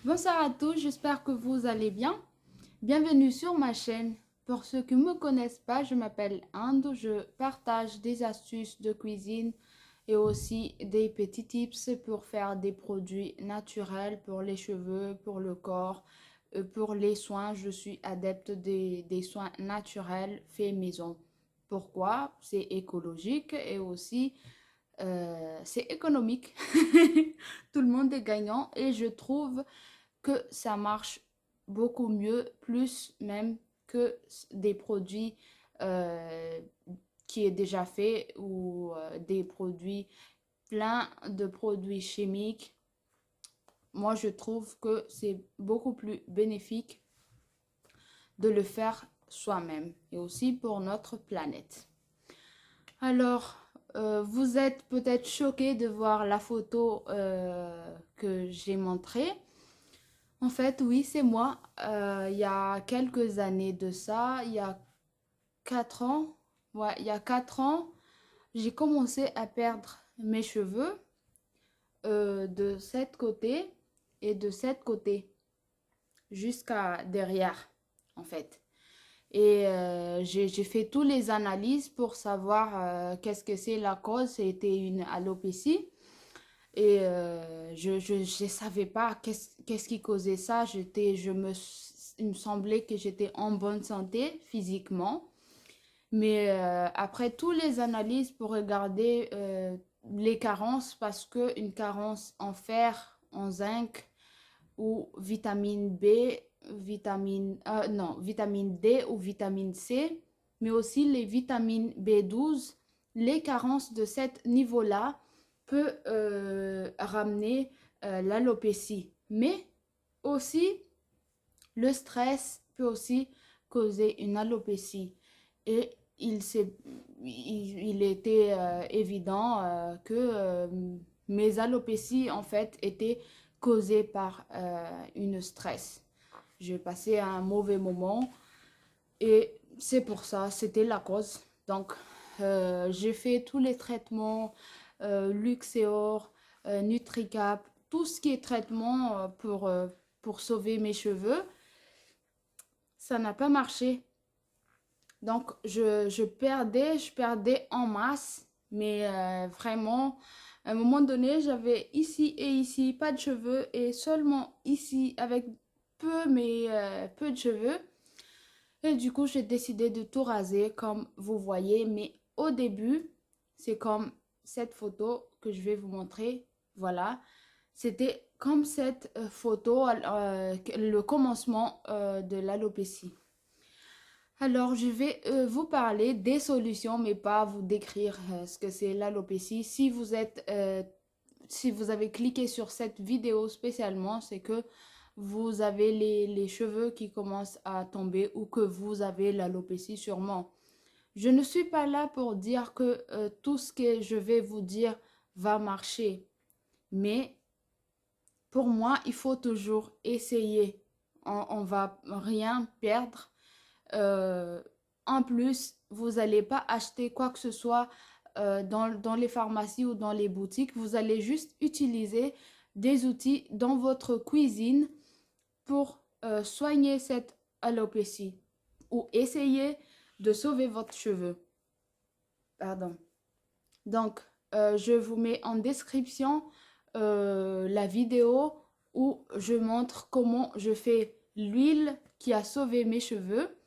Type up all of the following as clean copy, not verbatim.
Bonsoir à tous, j'espère que vous allez bien. Bienvenue sur ma chaîne. Pour ceux qui ne me connaissent pas, je m'appelle Inde. Je partage des astuces de cuisine et aussi des petits tips pour faire des produits naturels pour les cheveux, pour le corps, pour les soins. Je suis adepte des soins naturels faits maison. Pourquoi? C'est écologique et aussi c'est économique. Tout le monde est gagnant et je trouve que ça marche beaucoup mieux, plus même que des produits euh, qui est déjà fait ou des produits pleins de produits chimiques. Moi, je trouve que c'est beaucoup plus bénéfique de le faire soi-même et aussi pour notre planète. Alors, vous êtes peut-être choqué de voir la photo que j'ai montrée. En fait, oui, c'est moi. Il y a quelques années de ça, il y a 4 ans, ouais, il y a 4 ans, j'ai commencé à perdre mes cheveux de cette côté et de cette côté jusqu'à derrière, en fait. Et j'ai fait toutes les analyses pour savoir qu'est-ce que c'est la cause. C'était une alopécie. Et je savais pas qu'est-ce qui causait ça. Il me semblait que j'étais en bonne santé physiquement. Mais après toutes les analyses pour regarder les carences, parce qu'une carence en fer, en zinc ou vitamine B, vitamine D ou vitamine C, mais aussi les vitamines B12, les carences de ce niveau-là peut ramener l'alopécie. Mais aussi, le stress peut aussi causer une alopécie. Et il était évident que mes alopécies, en fait, étaient causées par une stress. J'ai passé un mauvais moment et c'est pour ça, c'était la cause. Donc, j'ai fait tous les traitements, Luxéor, Nutricap, tout ce qui est traitement pour sauver mes cheveux. Ça n'a pas marché. Donc, je perdais en masse, mais vraiment, à un moment donné, j'avais ici et ici pas de cheveux et seulement ici avec peu, mais peu de cheveux. Et du coup, j'ai décidé de tout raser comme vous voyez. Mais au début, c'est comme cette photo que je vais vous montrer. Voilà. C'était comme cette photo, le commencement de l'alopécie. Alors, je vais vous parler des solutions, mais pas vous décrire ce que c'est l'alopécie. Si vous avez cliqué sur cette vidéo spécialement, c'est que vous avez les cheveux qui commencent à tomber ou que vous avez l'alopécie sûrement. Je ne suis pas là pour dire que tout ce que je vais vous dire va marcher, mais pour moi, il faut toujours essayer. On va rien perdre. Euh, En plus, vous n'allez pas acheter quoi que ce soit dans les pharmacies ou dans les boutiques. Vous allez juste utiliser des outils dans votre cuisine pour soigner cette alopécie ou essayer de sauver votre cheveu. Pardon. Donc, je vous mets en description la vidéo où je montre comment je fais l'huile qui a sauvé mes cheveux.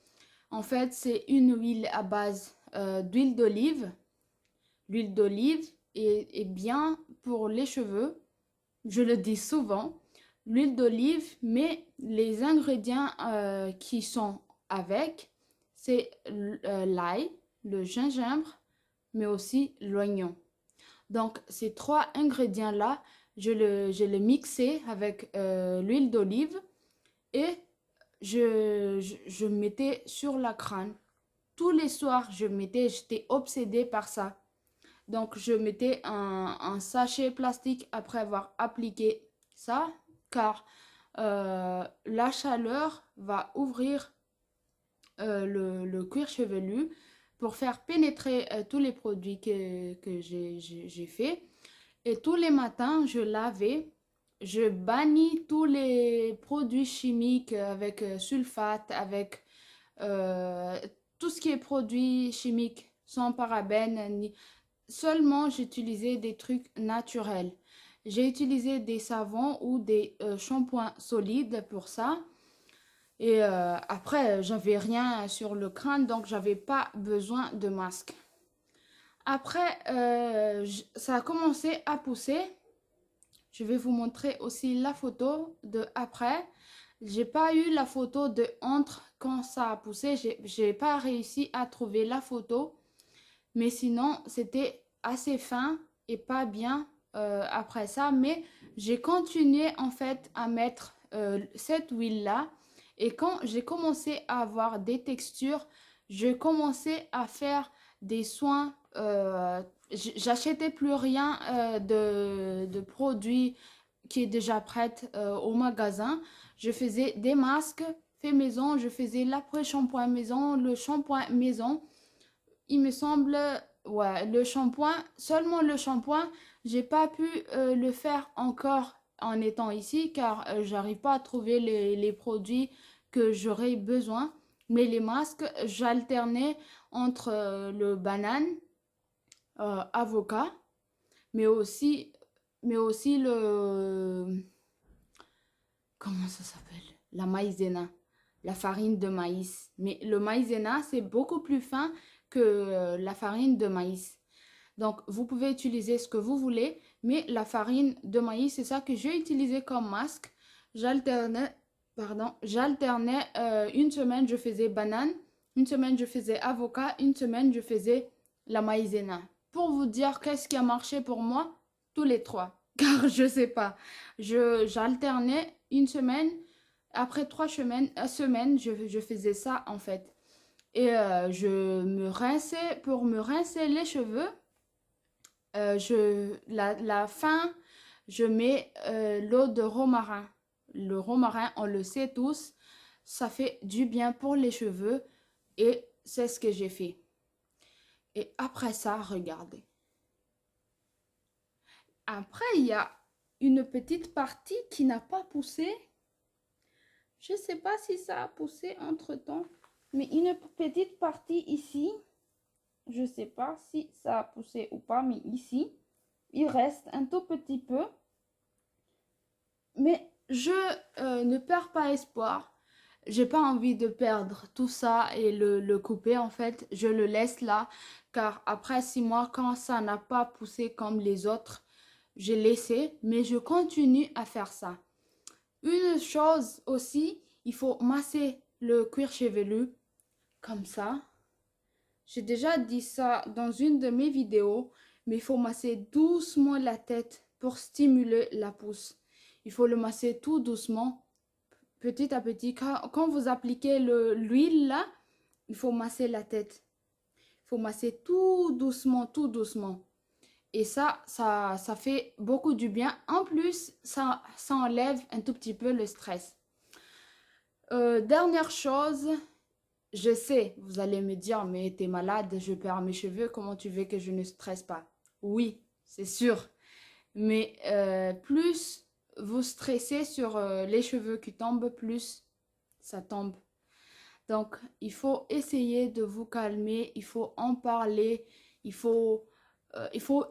En fait, c'est une huile à base d'huile d'olive. L'huile d'olive est bien pour les cheveux. Je le dis souvent. L'huile d'olive, mais les ingrédients qui sont avec, c'est l'ail, le gingembre, mais aussi l'oignon. Donc, ces trois ingrédients-là, je les mixais avec l'huile d'olive et je mettais sur la crâne. Tous les soirs, j'étais obsédée par ça. Donc, je mettais un sachet plastique après avoir appliqué ça, car la chaleur va ouvrir le cuir chevelu pour faire pénétrer tous les produits que j'ai fait. Et tous les matins, je lavais Je bannis tous les produits chimiques avec sulfate, avec euh, tout ce qui est produits chimiques sans parabènes. Seulement, j'utilisais des trucs naturels. J'ai utilisé des savons ou des shampoings solides pour ça. Et après, j'avais rien sur le crâne, donc j'avais pas besoin de masque. Après, ça a commencé à pousser. Je vais vous montrer aussi la photo de après. J'ai pas eu la photo de entre quand ça a poussé. J'ai pas réussi à trouver la photo. Mais sinon, c'était assez fin et pas bien après ça. Mais j'ai continué en fait à mettre cette huile-là. Et quand j'ai commencé à avoir des textures, je commençais à faire des soins. J'achetais plus rien de produits qui est déjà prête au magasin. Je faisais des masques faits maison, je faisais l'après-shampoing maison, le shampoing maison. Il me semble, ouais, le shampoing, seulement le shampoing, j'ai pas pu le faire encore en étant ici car j'arrive pas à trouver les produits que j'aurais besoin. Mais les masques, j'alternais entre le banane, avocat, mais aussi, mais aussi comment ça s'appelle? La maïzena, la farine de maïs. Mais le maïzena, c'est beaucoup plus fin que la farine de maïs. Donc, vous pouvez utiliser ce que vous voulez, mais la farine de maïs, c'est ça que j'ai utilisé comme masque. J'alternais, j'alternais une semaine, je faisais banane, une semaine, je faisais avocat, une semaine, je faisais la maïzena. Pour vous dire qu'est-ce qui a marché pour moi, tous les trois. Car je sais pas. J'alternais une semaine, après 3 semaines, je faisais ça en fait. Et je me rinçais, pour me rincer les cheveux, la fin, je mets l'eau de romarin. Le romarin, on le sait tous, ça fait du bien pour les cheveux et c'est ce que j'ai fait. Et après ça, regardez. Après, il y a une petite partie qui n'a pas poussé. Je ne sais pas si ça a poussé entre-temps, mais une petite partie ici, je ne sais pas si ça a poussé ou pas, mais ici, il reste un tout petit peu. Mais je ne perds pas espoir. J'ai pas envie de perdre tout ça et le couper en fait. Je le laisse là car après 6 mois, quand ça n'a pas poussé comme les autres, j'ai laissé, mais je continue à faire ça. Une chose aussi, il faut masser le cuir chevelu comme ça. J'ai déjà dit ça dans une de mes vidéos, mais il faut masser doucement la tête pour stimuler la pousse. Il faut le masser tout doucement, petit à petit. Quand vous appliquez l'huile là, il faut masser la tête. Il faut masser tout doucement, tout doucement. Et ça fait beaucoup du bien. En plus, ça enlève un tout petit peu le stress. Dernière chose, je sais, vous allez me dire, mais t'es malade, je perds mes cheveux, comment tu veux que je ne stresse pas? Oui, c'est sûr. Mais plus vous stressez sur les cheveux qui tombent, plus ça tombe. Donc, il faut essayer de vous calmer, il faut en parler, il faut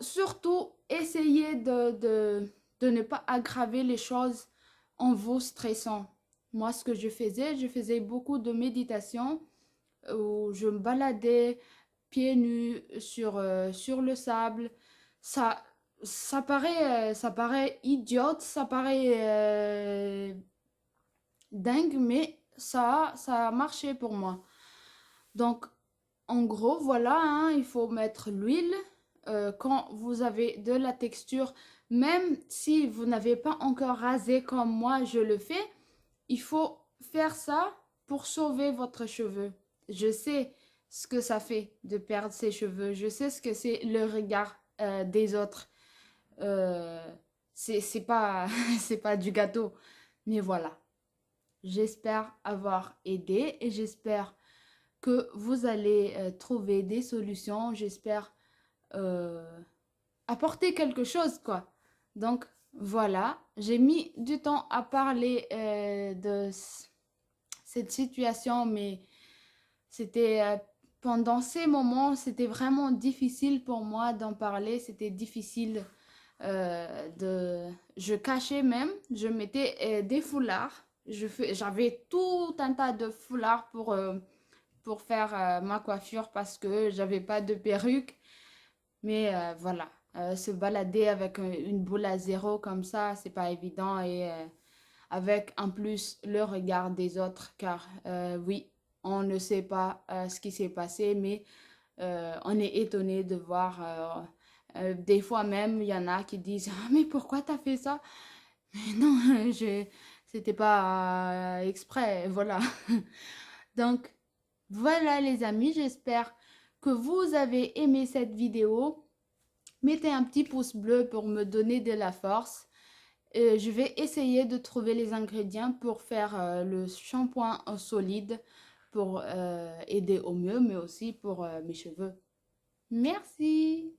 surtout essayer de ne pas aggraver les choses en vous stressant. Moi, ce que je faisais beaucoup de méditation où je me baladais pieds nus sur le sable. Ça, ça paraît idiote, ça paraît dingue, mais ça a marché pour moi. Donc, en gros, voilà, hein, il faut mettre l'huile quand vous avez de la texture. Même si vous n'avez pas encore rasé comme moi, je le fais, il faut faire ça pour sauver votre cheveu. Je sais ce que ça fait de perdre ses cheveux. Je sais ce que c'est le regard des autres. Euh, c'est pas, c'est pas du gâteau. Mais voilà. J'espère avoir aidé et j'espère que vous allez trouver des solutions. J'espère euh, apporter quelque chose, quoi. Donc, Voilà, j'ai mis du temps à parler cette situation, mais c'était pendant ces moments, c'était vraiment difficile pour moi d'en parler. C'était difficile je cachais même, je mettais des foulards. J'avais tout un tas de foulards pour faire ma coiffure parce que j'avais pas de perruque. Mais voilà, se balader avec une boule à zéro comme ça, c'est pas évident. Et avec en plus le regard des autres, car oui, on ne sait pas ce qui s'est passé, mais on est étonné de voir. Des fois même, il y en a qui disent ah, mais pourquoi t'as fait ça? Mais non, c'était pas exprès, voilà. Donc, voilà les amis, j'espère que vous avez aimé cette vidéo. Mettez un petit pouce bleu pour me donner de la force. Je vais essayer de trouver les ingrédients pour faire le shampoing solide pour aider au mieux, mais aussi pour mes cheveux. Merci.